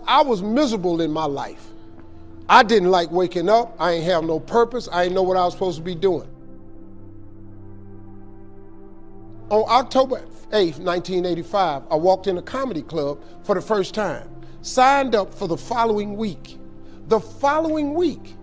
I was miserable in my life. I didn't like waking up. I ain't have no purpose. I didn't know what I was supposed to be doing. On October 8th, 1985, I walked in a comedy club for the first time. Signed up for the following week. The following week,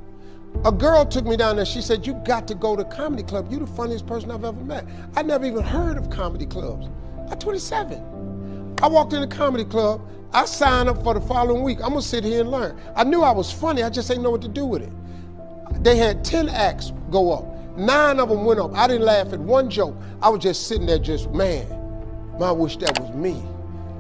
a girl took me down there. She said, you got to go to comedy club. You're the funniest person I've ever met. I never even heard of comedy clubs. I'm 27. I walked in the comedy club. I signed up for the following week. I'm gonna sit here and learn. I knew I was funny. I just didn't know what to do with it. They had 10 acts go up. 9 of them went up. I didn't laugh at one joke. I was just sitting there just, man, I wish that was me.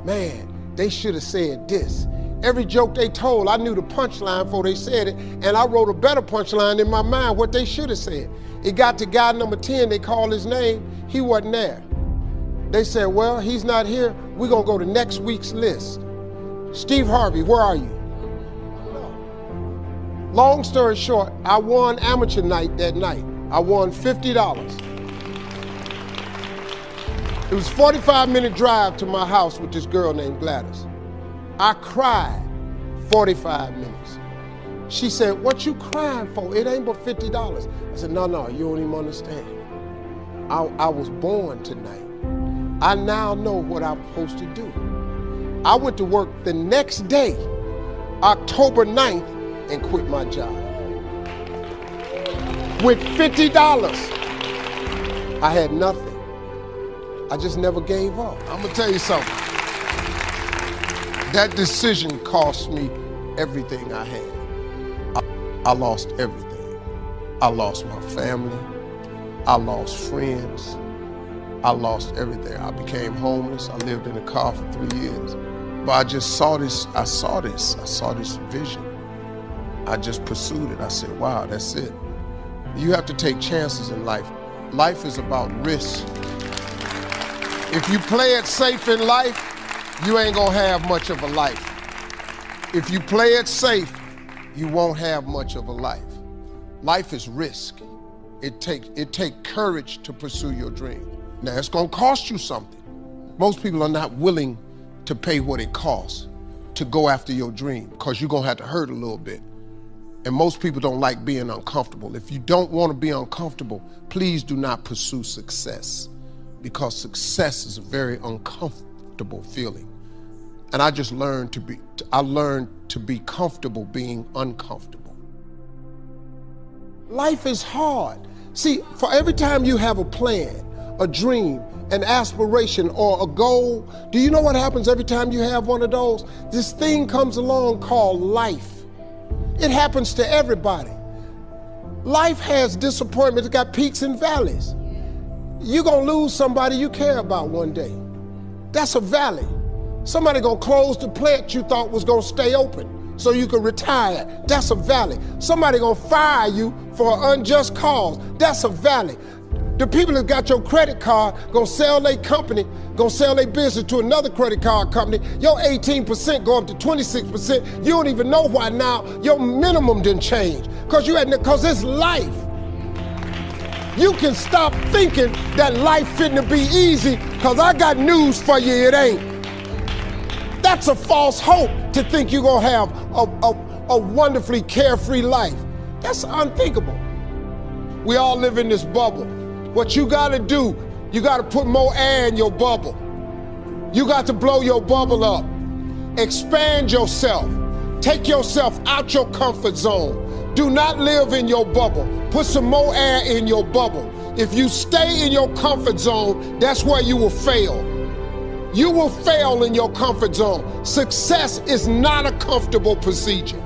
Man, they should have said this. Every joke they told, I knew the punchline before they said it, and I wrote a better punchline in my mind, what they should have said. It got to guy number 10, they called his name, he wasn't there. They said, well, he's not here, we're gonna go to next week's list. Steve Harvey, where are you? Long story short, I won amateur night that night. I won $50. It was a 45-minute drive to my house with this girl named Gladys. I cried 45 minutes. She said, what you crying for? It ain't but $50. I said, no, you don't even understand. I was born tonight. I now know what I'm supposed to do. I went to work the next day, October 9th, and quit my job. With $50, I had nothing. I just never gave up. I'm gonna tell you something. That decision cost me everything I had. I lost everything. I lost my family. I lost friends. I lost everything. I became homeless. I lived in a car for 3 years. But I just saw this, I saw this vision. I just pursued it. I said, wow, that's it. You have to take chances in life. Life is about risk. If you play it safe in life, you ain't gonna have much of a life. If you play it safe, you won't have much of a life. Life is risk. It takes courage to pursue your dream. Now, it's gonna cost you something. Most people are not willing to pay what it costs to go after your dream, because you're gonna have to hurt a little bit. And most people don't like being uncomfortable. If you don't wanna be uncomfortable, please do not pursue success, because success is a very uncomfortable feeling. And I just learned to be comfortable being uncomfortable. Life is hard. See, for every time you have a plan, a dream, an aspiration, or a goal, do you know what happens every time you have one of those? This thing comes along called life. It happens to everybody. Life has disappointments, it's got peaks and valleys. You're gonna lose somebody you care about one day. That's a valley. Somebody gonna close the plant you thought was gonna stay open so you could retire. That's a valley. Somebody gonna fire you for an unjust cause. That's a valley. The people that got your credit card gonna sell their company, gonna sell their business to another credit card company. Your 18% go up to 26%. You don't even know why now. Your minimum didn't change because it's life. You can stop thinking that life fitting to be easy, because I got news for you, it ain't. That's a false hope to think you're gonna have a wonderfully carefree life. That's unthinkable. We all live in this bubble. What you gotta do, you gotta put more air in your bubble. You got to blow your bubble up. Expand yourself. Take yourself out your comfort zone. Do not live in your bubble. Put some more air in your bubble. If you stay in your comfort zone, that's where you will fail. You will fail in your comfort zone. Success is not a comfortable procedure.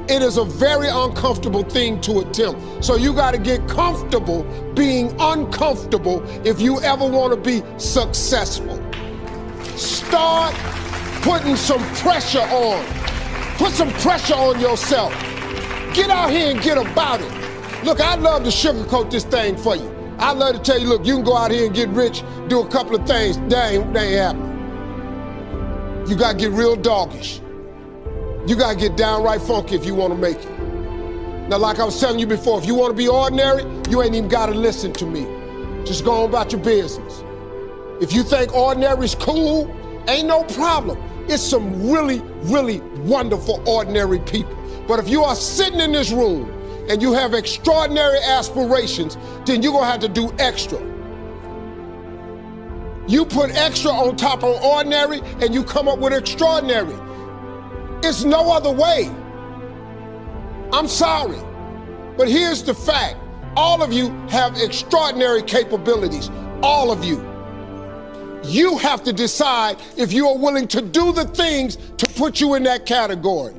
It is a very uncomfortable thing to attempt. So you gotta get comfortable being uncomfortable if you ever wanna be successful. Start putting some pressure on. Put some pressure on yourself. Get out here and get about it. Look, I'd love to sugarcoat this thing for you. I'd love to tell you, look, you can go out here and get rich, do a couple of things. That ain't happening. You gotta get real doggish. You gotta get downright funky if you wanna make it. Now, like I was telling you before, if you wanna be ordinary, you ain't even gotta listen to me. Just go on about your business. If you think ordinary is cool, ain't no problem. It's some really, really wonderful, ordinary people. But if you are sitting in this room and you have extraordinary aspirations, then you're gonna have to do extra. You put extra on top of ordinary and you come up with extraordinary. It's no other way. I'm sorry, but here's the fact. All of you have extraordinary capabilities, all of you. You have to decide if you are willing to do the things to put you in that category.